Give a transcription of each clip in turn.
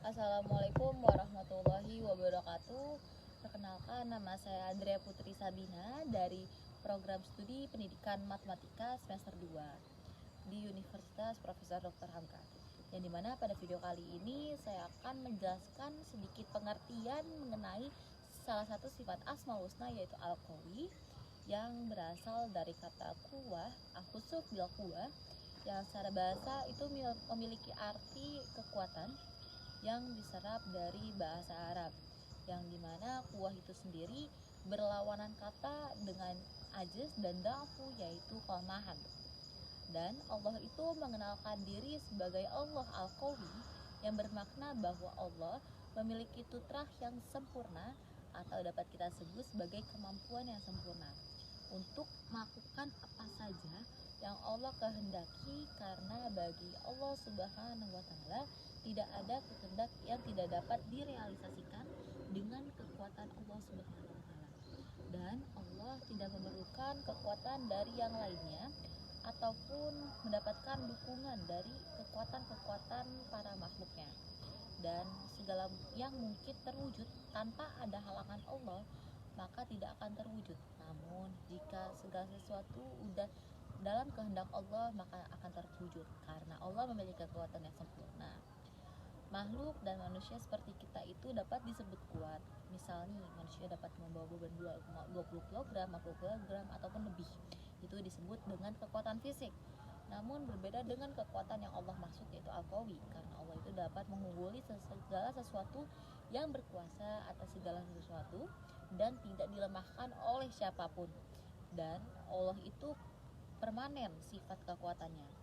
Assalamualaikum warahmatullahi wabarakatuh. Perkenalkan, nama saya Andrea Putri Sabina dari program studi pendidikan matematika semester 2 di Universitas Profesor Dr. Hamka. Yang dimana pada video kali ini saya akan menjelaskan sedikit pengertian mengenai salah satu sifat asmaul husna, yaitu al-qawi, yang berasal dari kata quwwah, al-khusuf bil quwwah, yang secara bahasa itu memiliki arti kekuatan yang diserap dari bahasa Arab, yang dimana kuwah itu sendiri berlawanan kata dengan ajiz dan da'fu, yaitu kelemahan. Dan Allah itu mengenalkan diri sebagai Allah Al-Qawi, yang bermakna bahwa Allah memiliki fitrah yang sempurna, atau dapat kita sebut sebagai kemampuan yang sempurna untuk melakukan apa saja yang Allah kehendaki, karena bagi Allah Subhanahu wa Ta'ala tidak ada kehendak yang tidak dapat direalisasikan dengan kekuatan Allah Subhanahu wa Ta'ala. Dan Allah tidak memerlukan kekuatan dari yang lainnya ataupun mendapatkan dukungan dari kekuatan-kekuatan para makhluknya. Dan segala yang mungkin terwujud tanpa ada halangan Allah, maka tidak akan terwujud. Namun jika segala sesuatu udah dalam kehendak Allah, maka akan terwujud karena Allah memiliki kekuatan yang sempurna. Makhluk dan manusia seperti kita itu dapat disebut kuat. Misalnya manusia dapat membawa beban 20 kg, 40 kg ataupun lebih. Itu disebut dengan kekuatan fisik. Namun berbeda dengan kekuatan yang Allah maksud, yaitu al-qawi, karena Allah itu dapat mengungguli segala sesuatu yang berkuasa atas segala sesuatu dan tidak dilemahkan oleh siapapun. Dan Allah itu permanen sifat kekuatannya.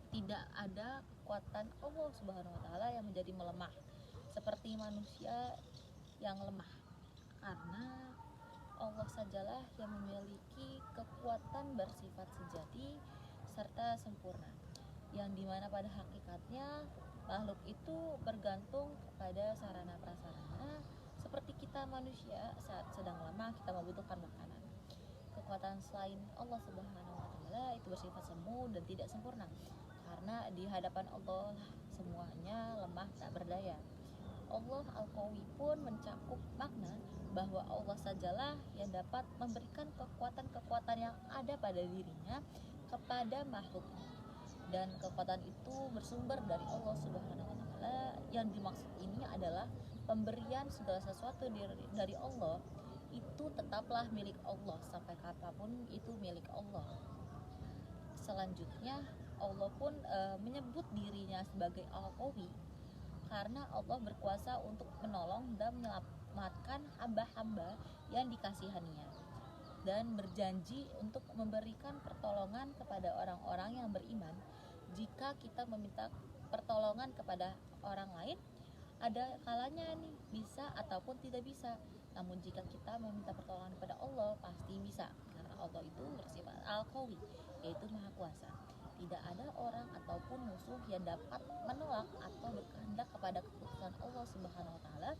Tidak ada kekuatan Allah Subhanahu wa Ta'ala yang menjadi melemah seperti manusia yang lemah, karena Allah sajalah yang memiliki kekuatan bersifat sejati serta sempurna, yang dimana pada hakikatnya makhluk itu bergantung kepada sarana prasarana. Seperti kita manusia saat sedang lemah, kita membutuhkan makanan. Kekuatan selain Allah Subhanahu wa Ta'ala itu bersifat semu dan tidak sempurna, karena di hadapan Allah semuanya lemah tak berdaya. Allah Al-Qawi pun mencakup makna bahwa Allah sajalah yang dapat memberikan kekuatan-kekuatan yang ada pada dirinya kepada makhluknya. Dan kekuatan itu bersumber dari Allah Subhanahu wa Ta'ala. Yang dimaksud ini adalah pemberian segala sesuatu dari Allah itu tetaplah milik Allah sampai kapanpun itu milik Allah. Selanjutnya Allah pun menyebut dirinya sebagai Al-Qawi karena Allah berkuasa untuk menolong dan menyelamatkan hamba-hamba yang dikasihaninya, dan berjanji untuk memberikan pertolongan kepada orang-orang yang beriman. Jika kita meminta pertolongan kepada orang lain, ada kalanya nih bisa ataupun tidak bisa. Namun jika kita meminta pertolongan kepada Allah, pasti bisa, karena Allah itu bersifat Al-Qawi, yaitu Maha Kuasa. Tidak ada orang ataupun musuh yang dapat menolak atau berkehendak kepada keputusan Allah Subhanahu wa Ta'ala,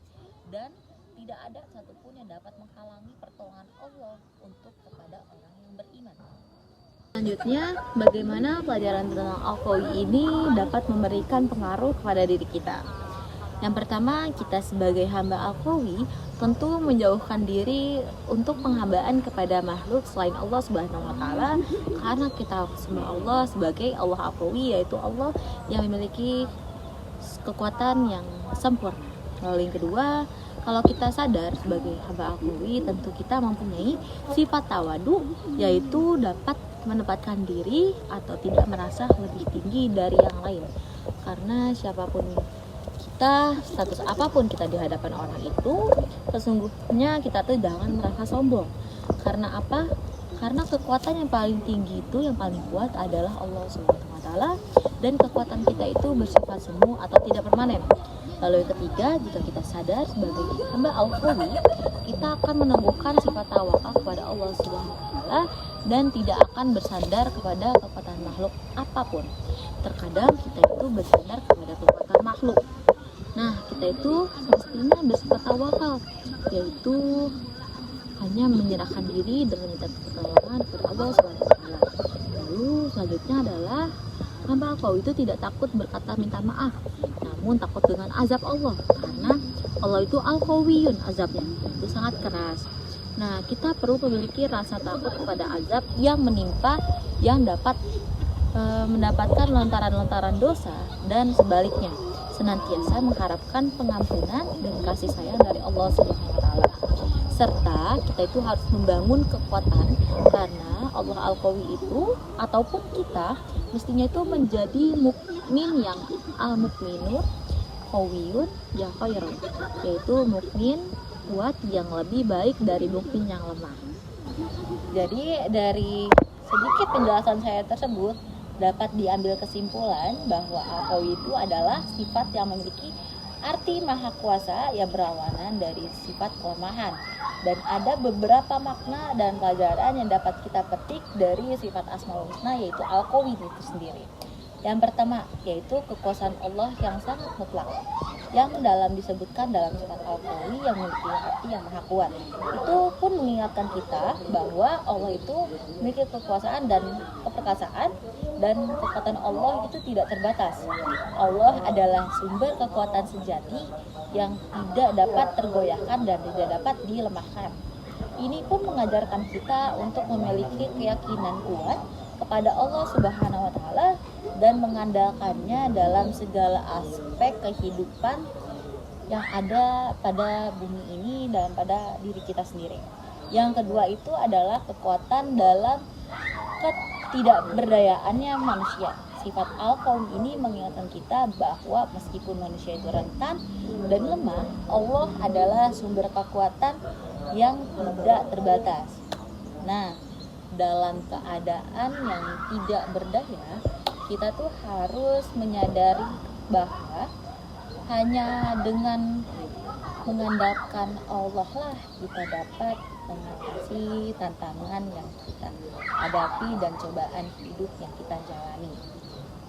dan tidak ada satupun yang dapat menghalangi pertolongan Allah untuk kepada orang yang beriman. Selanjutnya, bagaimana pelajaran tentang Al-Qawi ini dapat memberikan pengaruh kepada diri kita. Yang pertama, kita sebagai hamba Al-Qawi tentu menjauhkan diri untuk penghambaan kepada makhluk selain Allah Subhanahu wa Ta'ala, karena kita sembah Allah sebagai Allah Al-Qawi, yaitu Allah yang memiliki kekuatan yang sempurna. Lalu yang kedua, kalau kita sadar sebagai hamba Al-Qawi, tentu kita mempunyai sifat tawadu, yaitu dapat menempatkan diri atau tidak merasa lebih tinggi dari yang lain. Karena siapapun kita, status apapun kita di hadapan orang itu, sesungguhnya kita tuh jangan merasa sombong. Karena apa? Karena kekuatan yang paling tinggi itu, yang paling kuat adalah Allah Subhanahu wa Ta'ala, dan kekuatan kita itu bersifat semu atau tidak permanen. Lalu yang ketiga, jika kita sadar sebagai hamba Al-Qawi, kita akan menumbuhkan sifat tawakal kepada Allah Subhanahu wa Ta'ala dan tidak akan bersandar kepada kekuatan makhluk apapun. Terkadang kita itu bersandar kepada kekuatan makhluk. Nah, kita itu mestinya bersifat tawakal, yaitu hanya menyerahkan diri dengan minta pertolongan kepada Allah Subhanahu wa Ta'ala. Lalu selanjutnya adalah hamba Al-Qawi itu tidak takut berkata minta maaf, namun takut dengan azab Allah, karena Allah itu Al-Qawiyun, azabnya itu sangat keras. Nah, kita perlu memiliki rasa takut kepada azab yang menimpa, yang dapat mendapatkan lontaran-lontaran dosa, dan sebaliknya senantiasa mengharapkan pengampunan dan kasih sayang dari Allah Subhanahu wa taala. Serta kita itu harus membangun kekuatan, karena Allah Al-Qawi itu ataupun kita mestinya itu menjadi mukmin yang al-mukminun qawiyun ya khairun, yaitu mukmin kuat yang lebih baik dari mukmin yang lemah. Jadi dari sedikit penjelasan saya tersebut dapat diambil kesimpulan bahwa Al-Qawi itu adalah sifat yang memiliki arti maha kuasa yang berlawanan dari sifat kelemahan. Dan ada beberapa makna dan pelajaran yang dapat kita petik dari sifat Asmaul Husna, yaitu Al-Qawi itu sendiri. Yang pertama yaitu kekuasaan Allah yang sangat mutlak, yang disebutkan dalam sifat Al-Qawi yang memiliki arti yang maha kuat. Itu pun mengingatkan kita bahwa Allah itu memiliki kekuasaan dan keperkasaan, dan kekuatan Allah itu tidak terbatas. Allah adalah sumber kekuatan sejati yang tidak dapat tergoyahkan dan tidak dapat dilemahkan. Ini pun mengajarkan kita untuk memiliki keyakinan kuat kepada Allah Subhanahu wa taala dan mengandalkannya dalam segala aspek kehidupan yang ada pada bumi ini dan pada diri kita sendiri. Yang kedua itu adalah kekuatan dalam ketidakberdayaannya manusia. Sifat Al-Qawi ini mengingatkan kita bahwa meskipun manusia itu rentan dan lemah, Allah adalah sumber kekuatan yang tidak terbatas. Nah, dalam keadaan yang tidak berdaya, kita tuh harus menyadari bahwa hanya dengan mengandalkan Allah lah kita dapat mengatasi tantangan yang kita hadapi dan cobaan hidup yang kita jalani.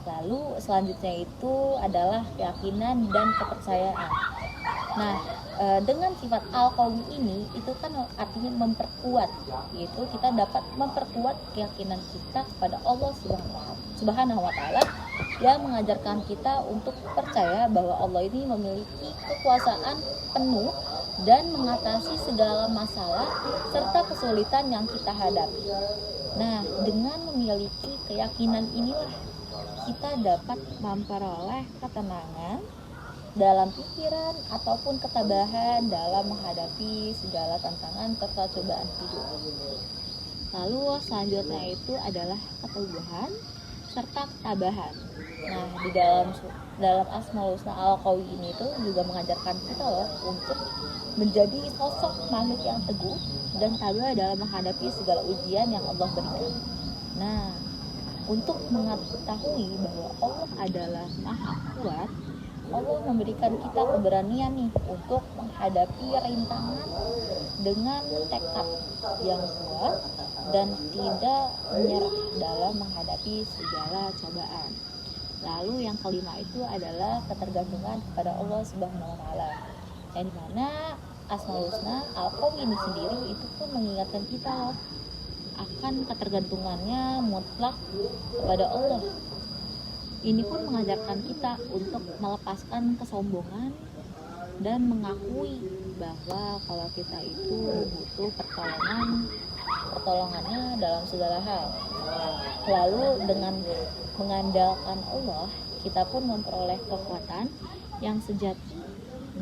Lalu selanjutnya itu adalah keyakinan dan kepercayaan. Nah, dengan sifat Al-Qawi ini itu kan artinya memperkuat, yaitu kita dapat memperkuat keyakinan kita kepada Allah Subhanahu wa taala yang mengajarkan kita untuk percaya bahwa Allah ini memiliki kekuasaan penuh dan mengatasi segala masalah serta kesulitan yang kita hadapi. Nah, dengan memiliki keyakinan inilah kita dapat memperoleh ketenangan dalam pikiran ataupun ketabahan dalam menghadapi segala tantangan serta cobaan hidup. Lalu selanjutnya itu adalah keteguhan serta ketabahan. Nah, di dalam Asmaul Husna Al-Qawi ini tuh juga mengajarkan kita loh untuk menjadi sosok makhluk yang teguh dan tabah dalam menghadapi segala ujian yang Allah berikan. Nah, untuk mengetahui bahwa Allah adalah maha kuat, Allah memberikan kita keberanian nih untuk menghadapi rintangan dengan tekad yang kuat dan tidak menyerah dalam menghadapi segala cobaan. Lalu yang kelima itu adalah ketergantungan kepada Allah Subhanahu wa taala. Yang dimana Asmaul Husna Al-Qawi ini sendiri itu pun mengingatkan kita loh akan ketergantungannya mutlak kepada Allah. Ini pun mengajarkan kita untuk melepaskan kesombongan dan mengakui bahwa kalau kita itu butuh pertolongannya dalam segala hal. Lalu dengan mengandalkan Allah, kita pun memperoleh kekuatan yang sejati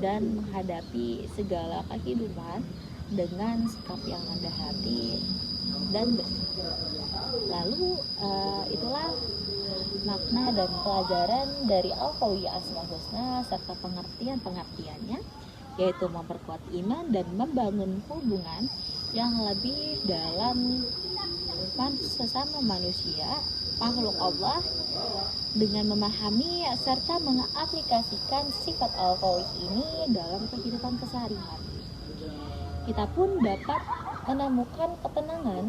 dan menghadapi segala kehidupan dengan sikap yang rendah hati dan bersih. Lalu itulah makna dan pelajaran dari Al-Qawi Asmaul Husna serta pengertiannya, yaitu memperkuat iman dan membangun hubungan yang lebih dalam sesama manusia makhluk Allah dengan memahami serta mengaplikasikan sifat Al-Qawi ini dalam kehidupan keseharian. Kita pun dapat menemukan ketenangan,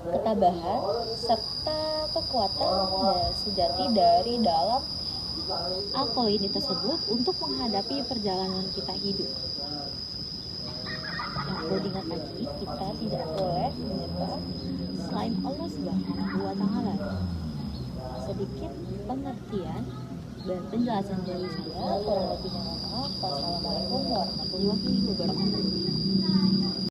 ketabahan, serta kekuatan sejati dari dalam Al-Qawi ini tersebut untuk menghadapi perjalanan kita hidup. Yang perlu diingat lagi, kita tidak boleh menyembah selain Allah Subhanahu wa taala. sedikit pengertian dan penjelasan dari saya. Kurang lebihnya mohon maaf. Wassalamualaikum warahmatullahi wabarakatuh.